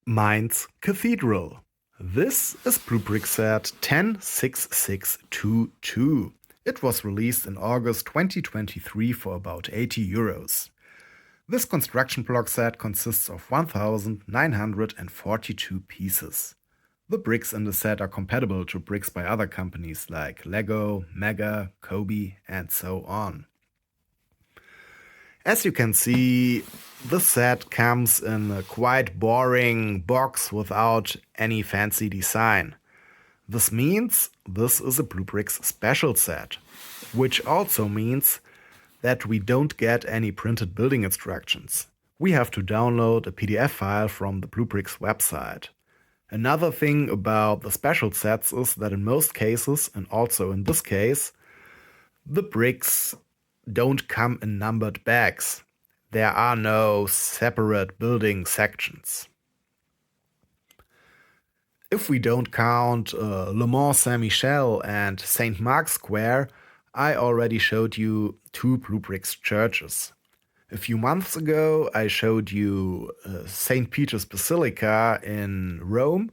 Mainz Cathedral. This is BlueBrixx set 106622. It was released in August 2023 for about €80. This construction block set consists of 1942 pieces. The bricks in the set are compatible to bricks by other companies like Lego, Mega, Kobe, and so on. As you can see, the set comes in a quite boring box without any fancy design. This means this is a BlueBrixx special set, which also means that we don't get any printed building instructions. We have to download a PDF file from the BlueBrixx website. Another thing about the special sets is that in most cases, and also in this case, the bricks don't come in numbered bags. There are no separate building sections. If we don't count Le Mans Saint-Michel and St. Mark's Square, I already showed you two BlueBrixx churches. A few months ago, I showed you St. Peter's Basilica in Rome,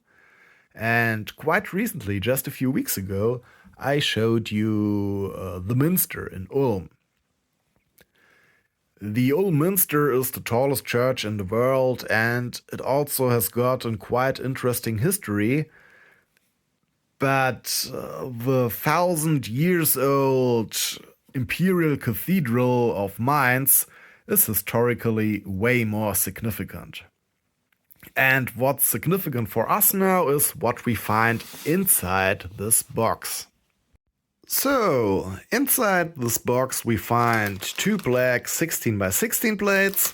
and quite recently, just a few weeks ago, I showed you the Minster in Ulm. The Ulm Minster is the tallest church in the world, and it also has got a quite interesting history. But the 1,000-year-old Imperial Cathedral of Mainz is historically way more significant. And what's significant for us now is what we find inside this box. So, inside this box we find two black 16 by 16 plates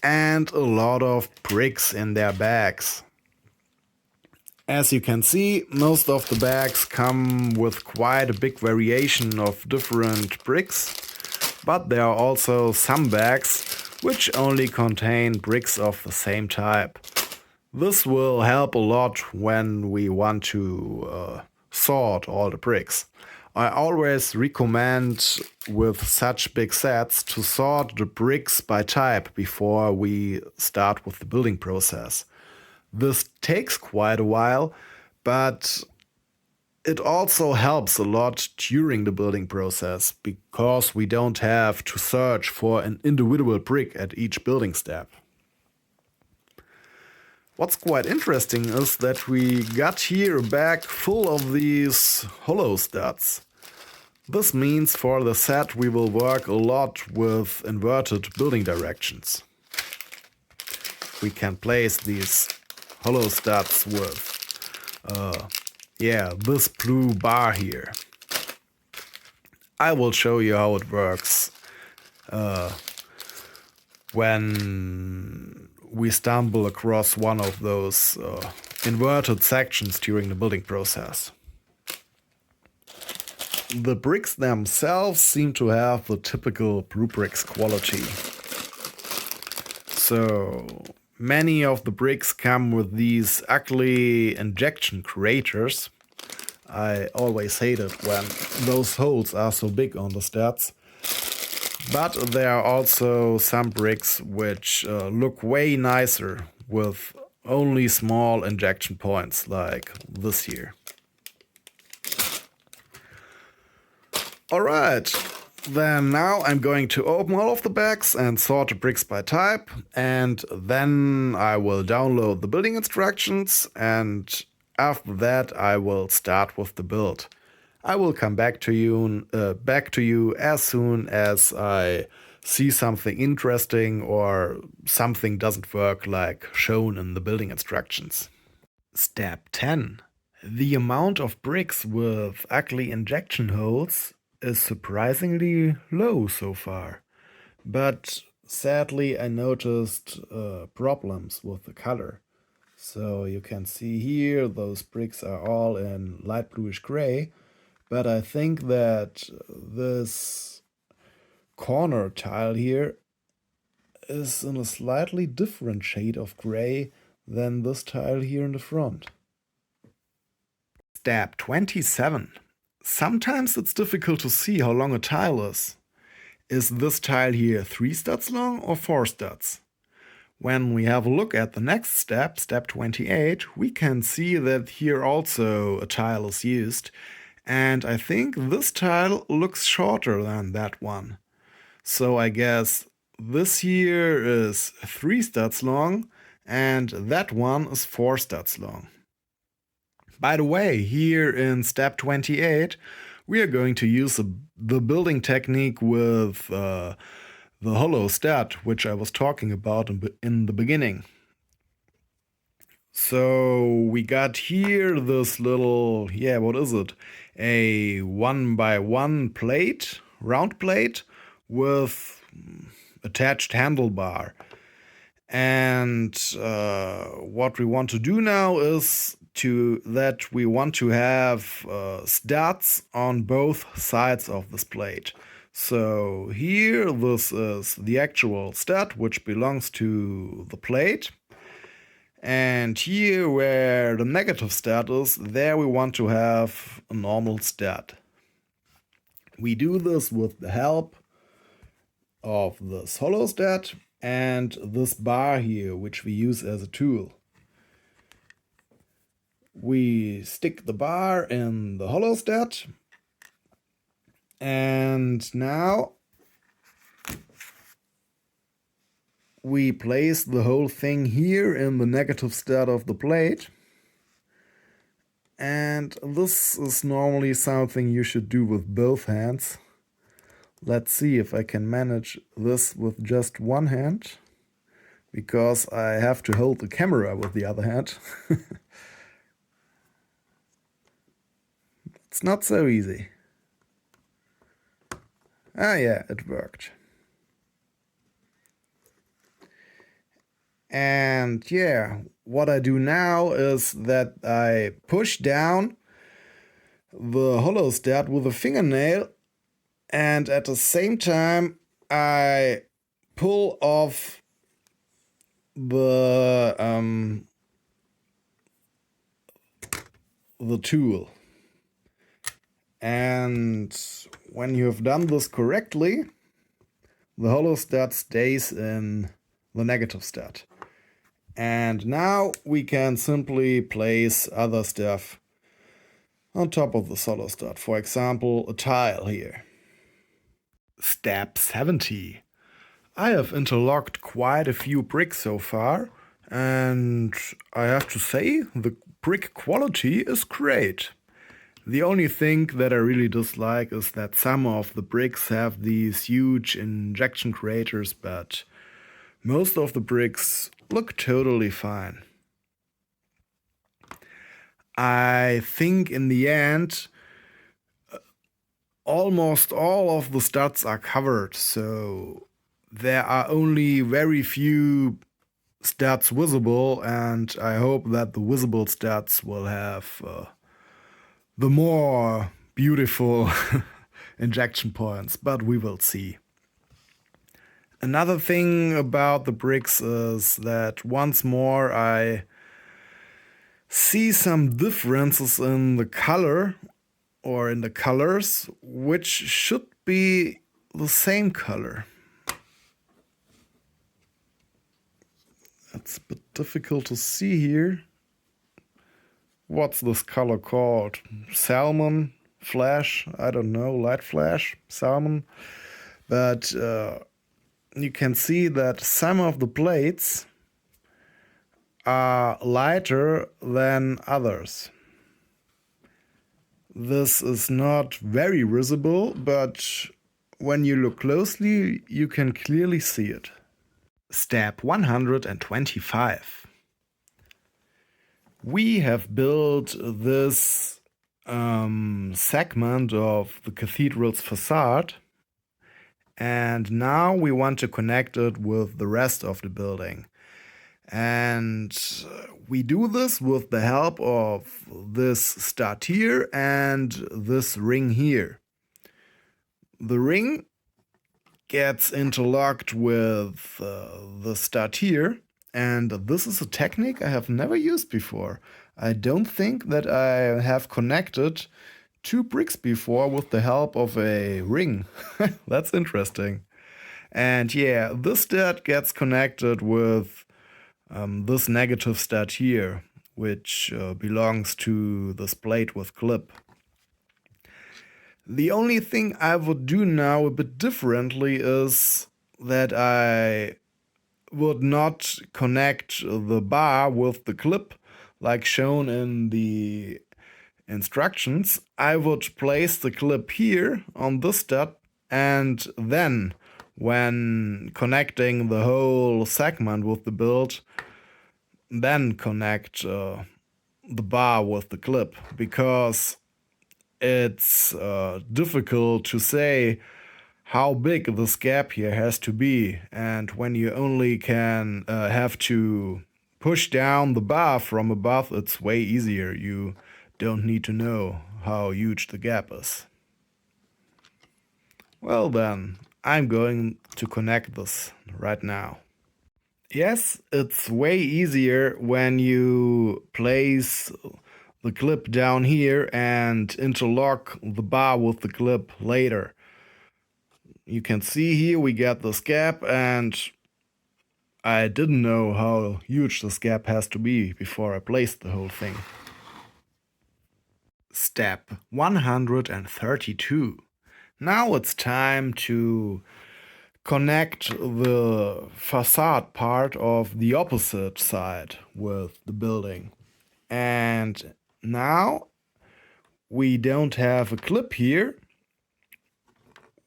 and a lot of bricks in their bags. As you can see, most of the bags come with quite a big variation of different bricks, but there are also some bags which only contain bricks of the same type. This will help a lot when we want to sort all the bricks. I always recommend with such big sets to sort the bricks by type before we start with the building process. This takes quite a while, but it also helps a lot during the building process because we don't have to search for an individual brick at each building step. What's quite interesting is that we got here a bag full of these hollow studs. This means for the set we will work a lot with inverted building directions. We can place these hollow studs with this blue bar here. I will show you how it works when we stumble across one of those inverted sections during the building process. The bricks themselves seem to have the typical BlueBrixx quality. So many of the bricks come with these ugly injection craters. I always hate it when those holes are so big on the studs. But there are also some bricks which look way nicer with only small injection points like this here. Alright, then now I'm going to open all of the bags and sort the bricks by type, and then I will download the building instructions, and after that I will start with the build. I will come back to you as soon as I see something interesting or something doesn't work like shown in the building instructions. Step 10. The amount of bricks with ugly injection holes is surprisingly low so far, but sadly I noticed problems with the color. So you can see here those bricks are all in light bluish gray, but I think that this corner tile here is in a slightly different shade of gray than this tile here in the front. Step 27. Sometimes it's difficult to see how long a tile is. Is this tile here 3 studs long or 4 studs? When we have a look at the next step, step 28, we can see that here also a tile is used. And I think this tile looks shorter than that one. So I guess this here is 3 studs long and that one is 4 studs long. By the way, here in step 28, we are going to use the building technique with the hollow stud, which I was talking about in the beginning. So we got here this little, what is it? A 1x1 plate, round plate with attached handlebar. And what we want to do now is we want to have studs on both sides of this plate. So here this is the actual stud which belongs to the plate. And here where the negative stud is, there we want to have a normal stud. We do this with the help of this hollow stud and this bar here, which we use as a tool. We stick the bar in the hollow stud, and now we place the whole thing here in the negative stud of the plate. And this is normally something you should do with both hands. Let's see if I can manage this with just one hand, because I have to hold the camera with the other hand. It's not so easy. Ah yeah, it worked. And yeah, what I do now is that I push down the hollow stud with a fingernail, and at the same time I pull off the tool. And when you have done this correctly, the hollow stud stays in the negative stud. And now we can simply place other stuff on top of the hollow stud. For example, a tile here. Step 70. I have interlocked quite a few bricks so far, and I have to say the brick quality is great. The only thing that I really dislike is that some of the bricks have these huge injection craters, but most of the bricks look totally fine. I think in the end, almost all of the studs are covered, so there are only very few studs visible, and I hope that the visible studs will have the more beautiful injection points, but we will see. Another thing about the bricks is that once more I see some differences in the color or in the colors, which should be the same color. It's a bit difficult to see here. What's this color called? Salmon, flash, I don't know, light flash, salmon. But you can see that some of the plates are lighter than others. This is not very visible, but when you look closely, you can clearly see it. Step 125. We have built this segment of the cathedral's facade, and now we want to connect it with the rest of the building. And we do this with the help of this stud here and this ring here. The ring gets interlocked with the stud here, and this is a technique I have never used before. I don't think that I have connected 2 bricks before with the help of a ring. That's interesting. And yeah, this stud gets connected with this negative stud here, which belongs to this plate with clip. The only thing I would do now a bit differently is that I would not connect the bar with the clip like shown in the instructions. I would place the clip here on this stud, and then when connecting the whole segment with the build, then connect the bar with the clip, because it's difficult to say how big this gap here has to be, and when you only can have to push down the bar from above, it's way easier. You don't need to know how huge the gap is. Well then, I'm going to connect this right now. Yes, it's way easier when you place the clip down here and interlock the bar with the clip later. You can see here we get this gap, and I didn't know how huge this gap has to be before I placed the whole thing. Step 132. Now it's time to connect the facade part of the opposite side with the building. And now we don't have a clip here.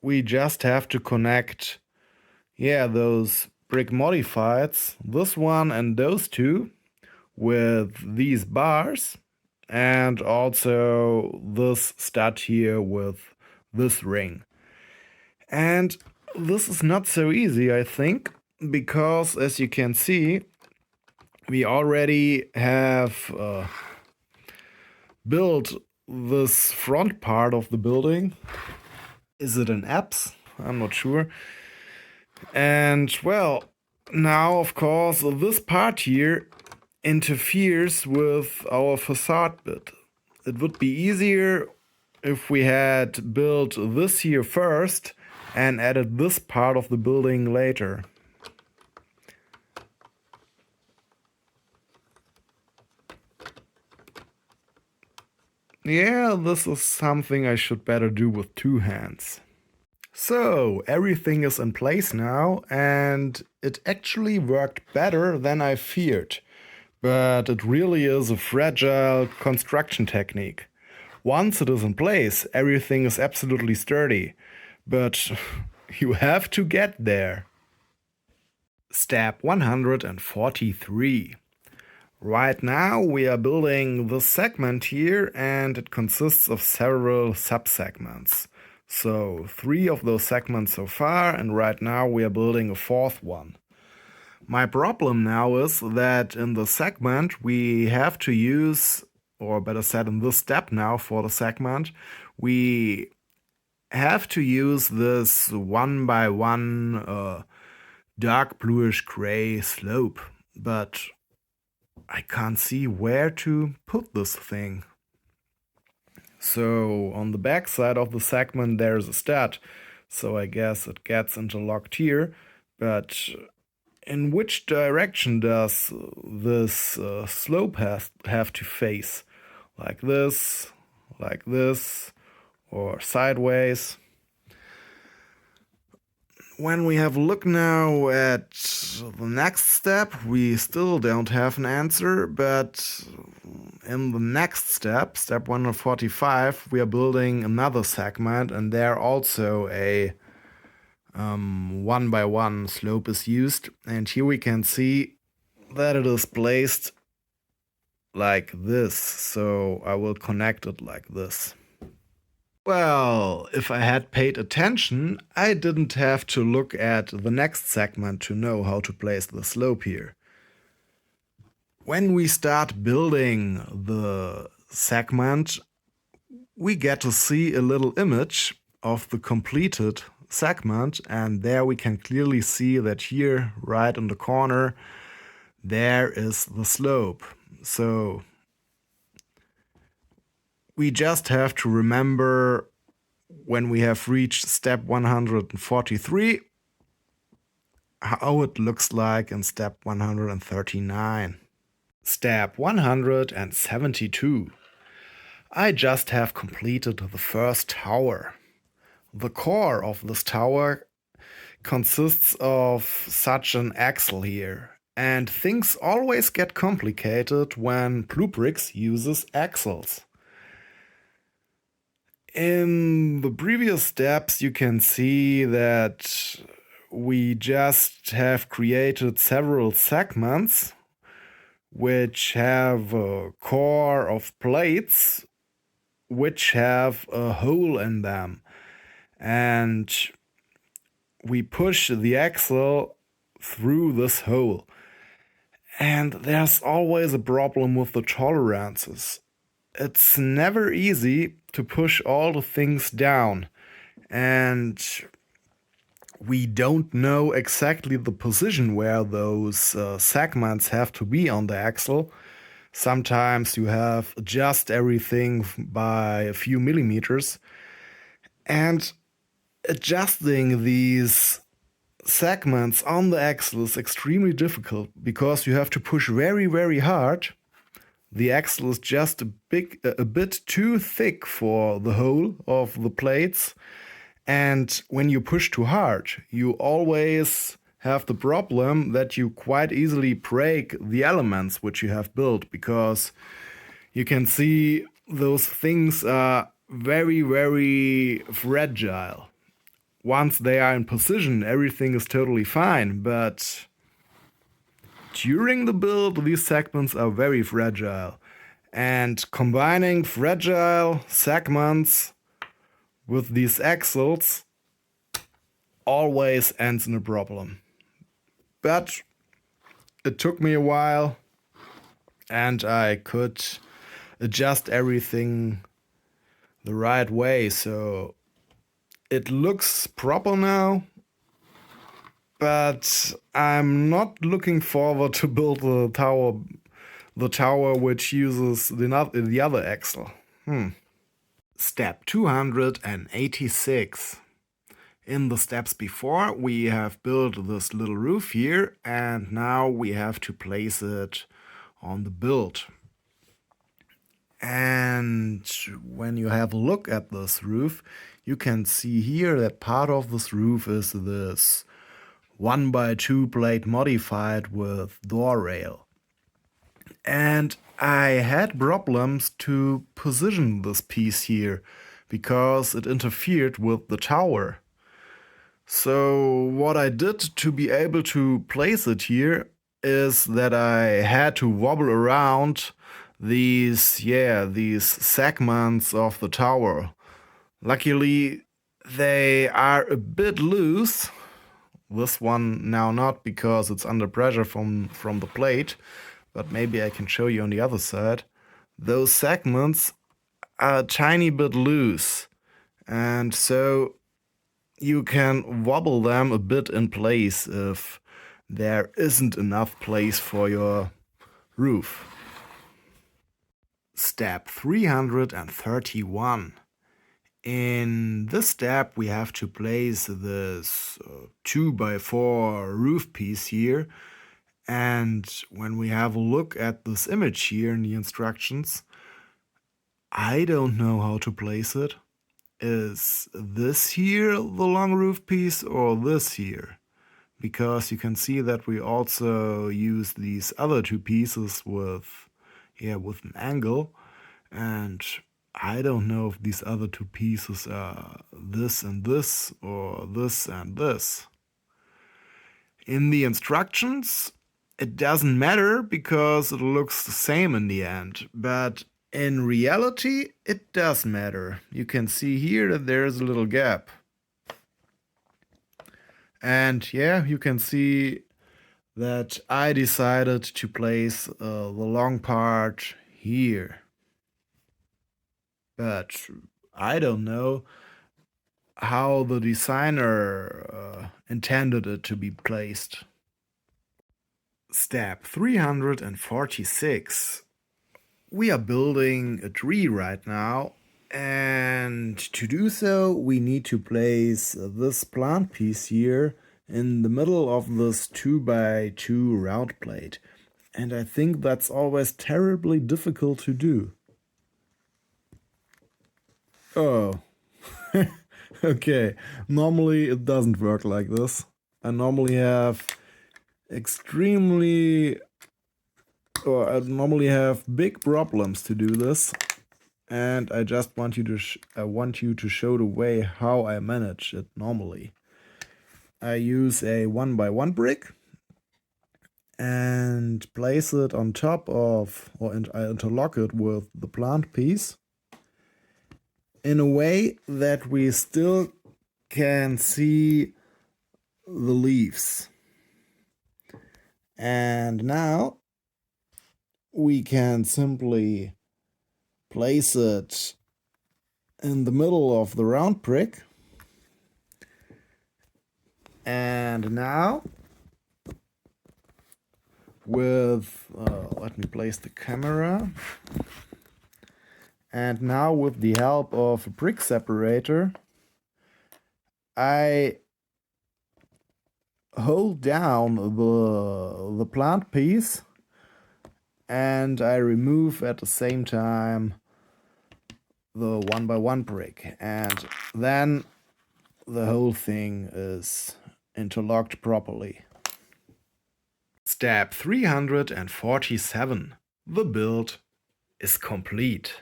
We just have to connect, those brick modifieds, this one and those two, with these bars, and also this stud here with this ring. And this is not so easy, I think, because as you can see, we already have built this front part of the building. Is it an apse? I'm not sure. And well, now of course this part here interferes with our facade bit. It would be easier if we had built this here first and added this part of the building later. Yeah, this is something I should better do with two hands. So, everything is in place now, and it actually worked better than I feared. But it really is a fragile construction technique. Once it is in place, everything is absolutely sturdy. But you have to get there. Step 143. Right now we are building this segment here, and it consists of several subsegments. So 3 of those segments so far, and right now we are building a 4th one. My problem now is that in the segment we have to use, or better said in this step now for the segment, we have to use this 1x1 dark bluish gray slope, but I can't see where to put this thing. So on the back side of the segment there's a stud, so I guess it gets interlocked here, but in which direction does this slope have to face? Like this, or sideways? When we have a look now at the next step, we still don't have an answer, but in the next step, step 145, we are building another segment, and there also a 1x1 slope is used, and here we can see that it is placed like this, so I will connect it like this. Well, if I had paid attention, I didn't have to look at the next segment to know how to place the slope here. When we start building the segment, we get to see a little image of the completed segment, and there we can clearly see that here, right in the corner, there is the slope. So we just have to remember, when we have reached step 143, how it looks like in step 139. Step 172. I just have completed the first tower. The core of this tower consists of such an axle here, and things always get complicated when BlueBrixx uses axles. In the previous steps, you can see that we just have created several segments which have a core of plates which have a hole in them. And we push the axle through this hole. And there's always a problem with the tolerances. It's never easy to push all the things down. And we don't know exactly the position where those segments have to be on the axle. Sometimes you have adjust everything by a few millimeters. And adjusting these segments on the axle is extremely difficult because you have to push very, very hard. The axle is just a bit too thick for the hole of the plates. And when you push too hard, you always have the problem that you quite easily break the elements which you have built, because you can see those things are very, very fragile. Once they are in position, everything is totally fine, but during the build, these segments are very fragile. And combining fragile segments with these axles always ends in a problem. But it took me a while, and I could adjust everything the right way, so it looks proper now. But I'm not looking forward to build the tower which uses the other axle. Step 286. In the steps before, we have built this little roof here, and now we have to place it on the build. And when you have a look at this roof, you can see here that part of this roof is this 1x2 plate modified with door rail. And I had problems to position this piece here because it interfered with the tower. So what I did to be able to place it here is that I had to wobble around these segments of the tower. Luckily, they are a bit loose. This one now not, because it's under pressure from the plate, but maybe I can show you on the other side. Those segments are a tiny bit loose, and so you can wobble them a bit in place if there isn't enough place for your roof. Step 331. In this step, we have to place this 2x4 roof piece here. And when we have a look at this image here in the instructions, I don't know how to place it. Is this here the long roof piece or this here? Because you can see that we also use these other two pieces with an angle, and I don't know if these other two pieces are this and this or this and this. In the instructions, it doesn't matter because it looks the same in the end, but in reality, it does matter. You can see here that there is a little gap. And you can see that I decided to place the long part here. But I don't know how the designer intended it to be placed. Step 346. We are building a tree right now, and to do so we need to place this plant piece here in the middle of this 2x2 round plate. And I think that's always terribly difficult to do. Oh, okay. Normally it doesn't work like this. I normally have I normally have big problems to do this. And I just want you to show the way how I manage it normally. I use a 1x1 brick and place it on top of, I interlock it with the plant piece in a way that we still can see the leaves. And now we can simply place it in the middle of the round brick. And now let me place the camera. And now with the help of a brick separator, I hold down the plant piece and I remove at the same time the 1x1 brick, and then the whole thing is interlocked properly. Step 347. The build is complete.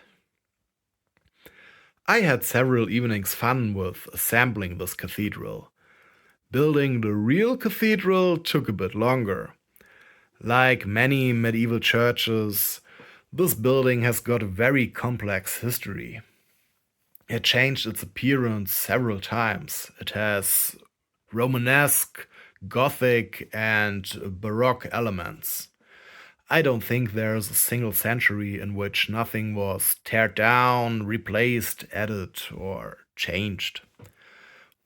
I had several evenings fun with assembling this cathedral. Building the real cathedral took a bit longer. Like many medieval churches, this building has got a very complex history. It changed its appearance several times. It has Romanesque, Gothic, and Baroque elements. I don't think there's a single century in which nothing was teared down, replaced, added, or changed.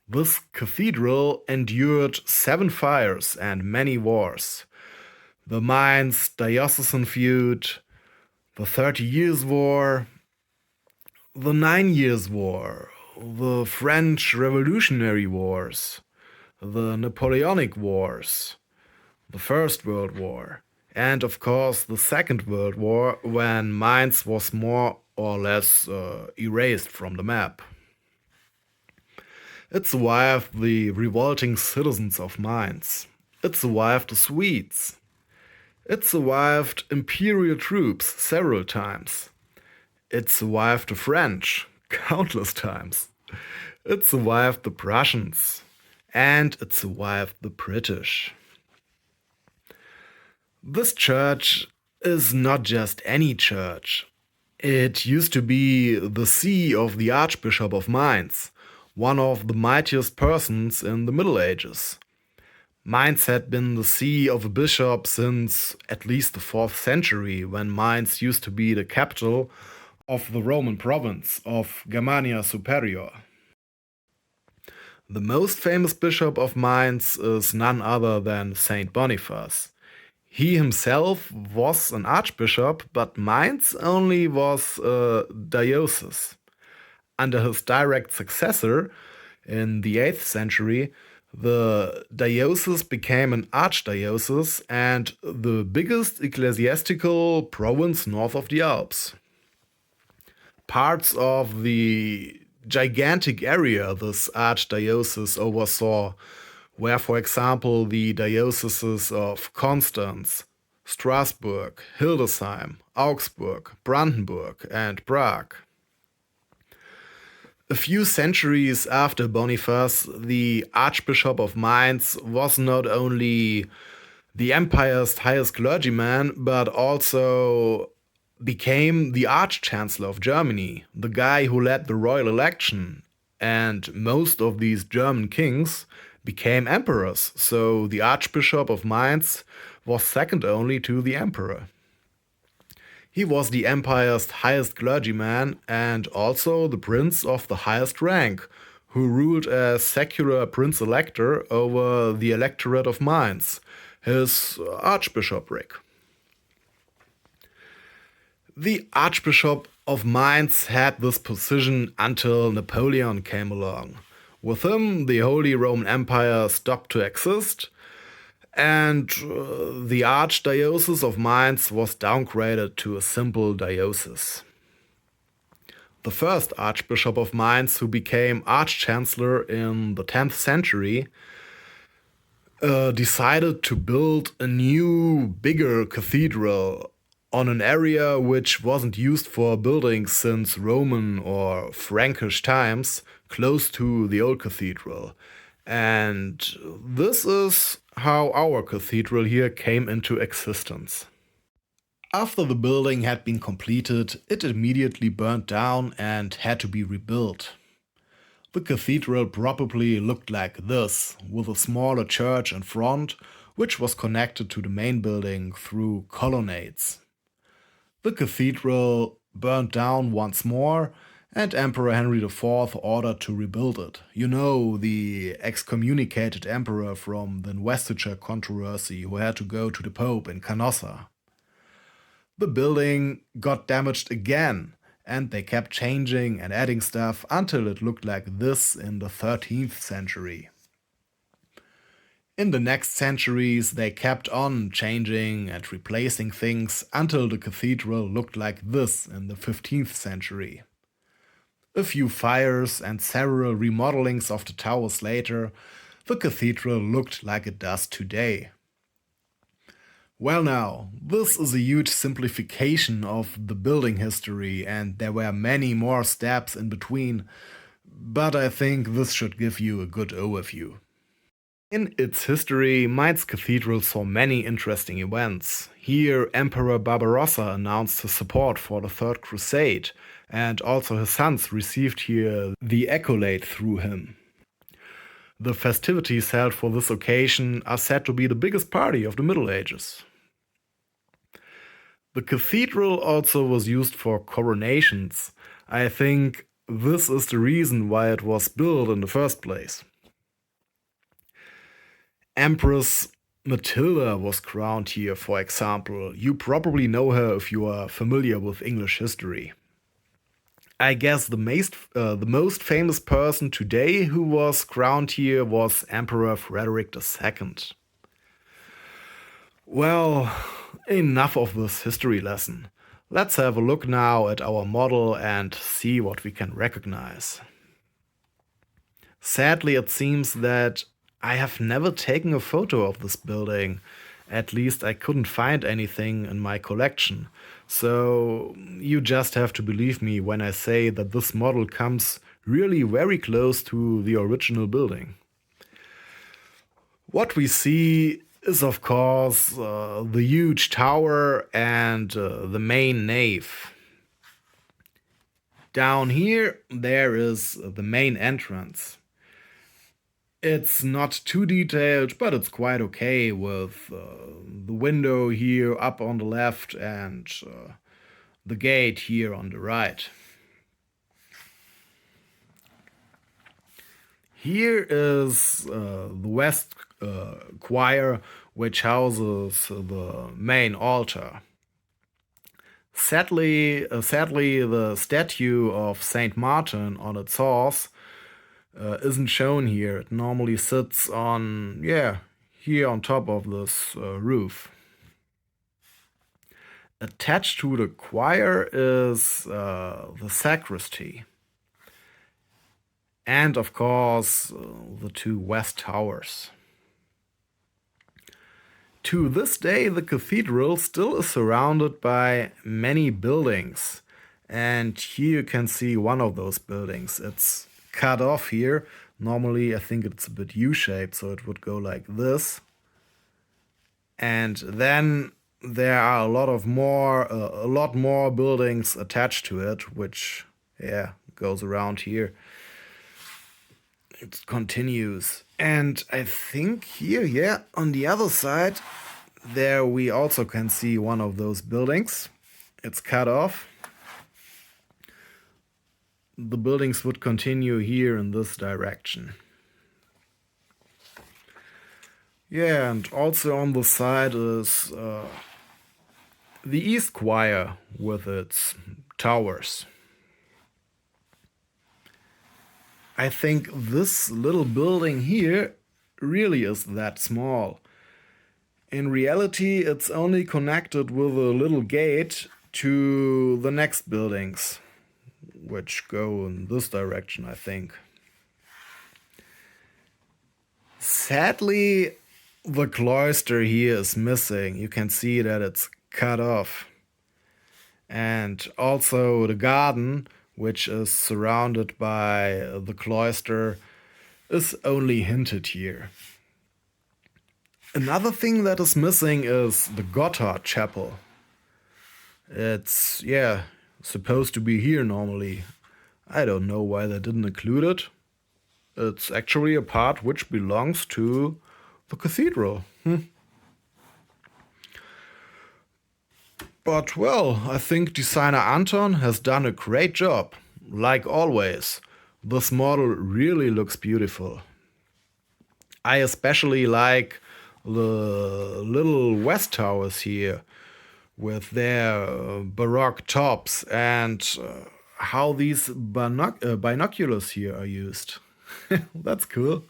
This cathedral endured 7 fires and many wars. The Mainz diocesan feud, the 30 Years' War, the 9 Years' War, the French Revolutionary Wars, the Napoleonic Wars, the First World War, and of course the Second World War, when Mainz was more or less erased from the map. It survived the revolting citizens of Mainz. It survived the Swedes. It survived imperial troops several times. It survived the French countless times. It survived the Prussians. And it survived the British. This church is not just any church. It used to be the see of the Archbishop of Mainz, one of the mightiest persons in the Middle Ages. Mainz had been the see of a bishop since at least the 4th century, when Mainz used to be the capital of the Roman province of Germania Superior. The most famous bishop of Mainz is none other than Saint Boniface. He himself was an archbishop, but Mainz only was a diocese. Under his direct successor, in the 8th century, the diocese became an archdiocese and the biggest ecclesiastical province north of the Alps. Parts of the gigantic area this archdiocese oversaw were, for example, the dioceses of Constance, Strasbourg, Hildesheim, Augsburg, Brandenburg, and Prague. A few centuries after Boniface, the Archbishop of Mainz was not only the empire's highest clergyman, but also became the Arch-Chancellor of Germany, the guy who led the royal election. And most of these German kings became emperors, so the Archbishop of Mainz was second only to the emperor. He was the empire's highest clergyman and also the prince of the highest rank, who ruled as secular prince-elector over the electorate of Mainz, his archbishopric. The Archbishop of Mainz had this position until Napoleon came along. With him, the Holy Roman Empire stopped to exist, and the Archdiocese of Mainz was downgraded to a simple diocese. The first Archbishop of Mainz, who became Archchancellor in the 10th century, decided to build a new, bigger cathedral on an area which wasn't used for building since Roman or Frankish times, close to the old cathedral. And this is how our cathedral here came into existence. After the building had been completed, it immediately burned down and had to be rebuilt. The cathedral probably looked like this, with a smaller church in front, which was connected to the main building through colonnades. The cathedral burned down once more, and Emperor Henry IV ordered to rebuild it. You know, the excommunicated emperor from the investiture controversy who had to go to the Pope in Canossa. The building got damaged again, and they kept changing and adding stuff until it looked like this in the 13th century. In the next centuries, they kept on changing and replacing things until the cathedral looked like this in the 15th century. A few fires and several remodelings of the towers later, the cathedral looked like it does today. Well now, this is a huge simplification of the building history, and there were many more steps in between, but I think this should give you a good overview. In its history, Mainz Cathedral saw many interesting events. Here, Emperor Barbarossa announced his support for the Third Crusade, and also his sons received here the accolade through him. The festivities held for this occasion are said to be the biggest party of the Middle Ages. The cathedral also was used for coronations. I think this is the reason why it was built in the first place. Empress Matilda was crowned here, for example. You probably know her if you are familiar with English history. I guess the most famous person today who was crowned here was Emperor Frederick II. Well, enough of this history lesson. Let's have a look now at our model and see what we can recognize. Sadly, it seems that I have never taken a photo of this building. At least I couldn't find anything in my collection. So you just have to believe me when I say that this model comes really very close to the original building. What we see is, of course, the huge tower and the main nave. Down here, there is the main entrance. It's not too detailed, but it's quite okay with the window here up on the left and the gate here on the right. Here is the west choir, which houses the main altar. Sadly, the statue of Saint Martin on its horse isn't shown here. It normally sits on, here on top of this roof. Attached to the choir is the sacristy. And of course, the two west towers. To this day, the cathedral still is surrounded by many buildings. And here you can see one of those buildings. It's cut off here. Normally, I think it's a bit U-shaped, so it would go like this. And then there are a lot more buildings attached to it, which, goes around here. It continues. And I think here, on the other side, there we also can see one of those buildings. It's cut off. The buildings would continue here in this direction. And also on the side is the east choir with its towers. I think this little building here really is that small. In reality, it's only connected with a little gate to the next buildings, which go in this direction, I think. Sadly, the cloister here is missing. You can see that it's cut off. And also the garden, which is surrounded by the cloister, is only hinted here. Another thing that is missing is the Gotthard Chapel. It's, supposed to be here normally. I don't know why they didn't include it. It's actually a part which belongs to the cathedral. But well, I think designer Anton has done a great job. Like always, this model really looks beautiful. I especially like the little west towers here with their baroque tops and how these binoculars here are used. That's cool.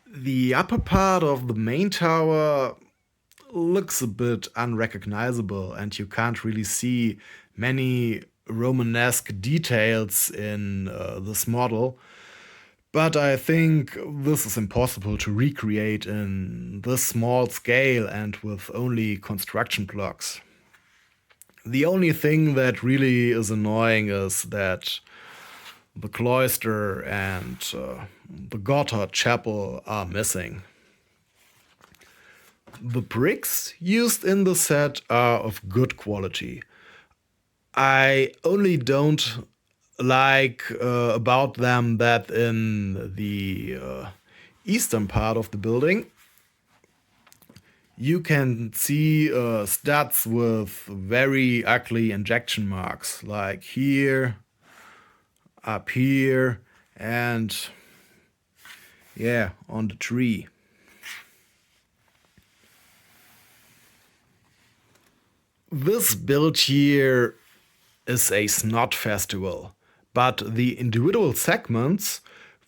The upper part of the main tower looks a bit unrecognizable, and you can't really see many Romanesque details in this model. But I think this is impossible to recreate in this small scale and with only construction blocks. The only thing that really is annoying is that the cloister and the Gotthard Chapel are missing. The bricks used in the set are of good quality. I only don't like about them that in the eastern part of the building you can see studs with very ugly injection marks, like here, up here, and on the tree. This build here is a snot festival, but the individual segments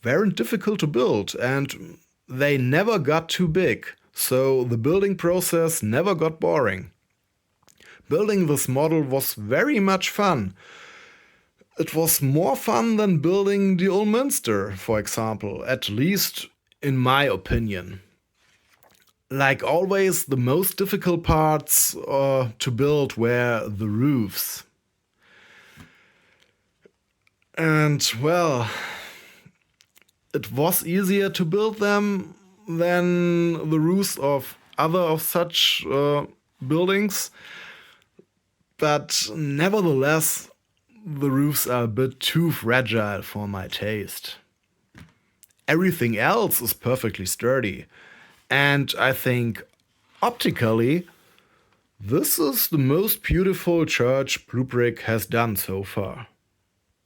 weren't difficult to build and they never got too big, so the building process never got boring. Building this model was very much fun. It was more fun than building the old Münster, for example, at least in my opinion. Like always, the most difficult parts to build were the roofs. And well, it was easier to build them than the roofs of other of such buildings. But nevertheless, the roofs are a bit too fragile for my taste. Everything else is perfectly sturdy. And I think optically, this is the most beautiful church BlueBrixx has done so far.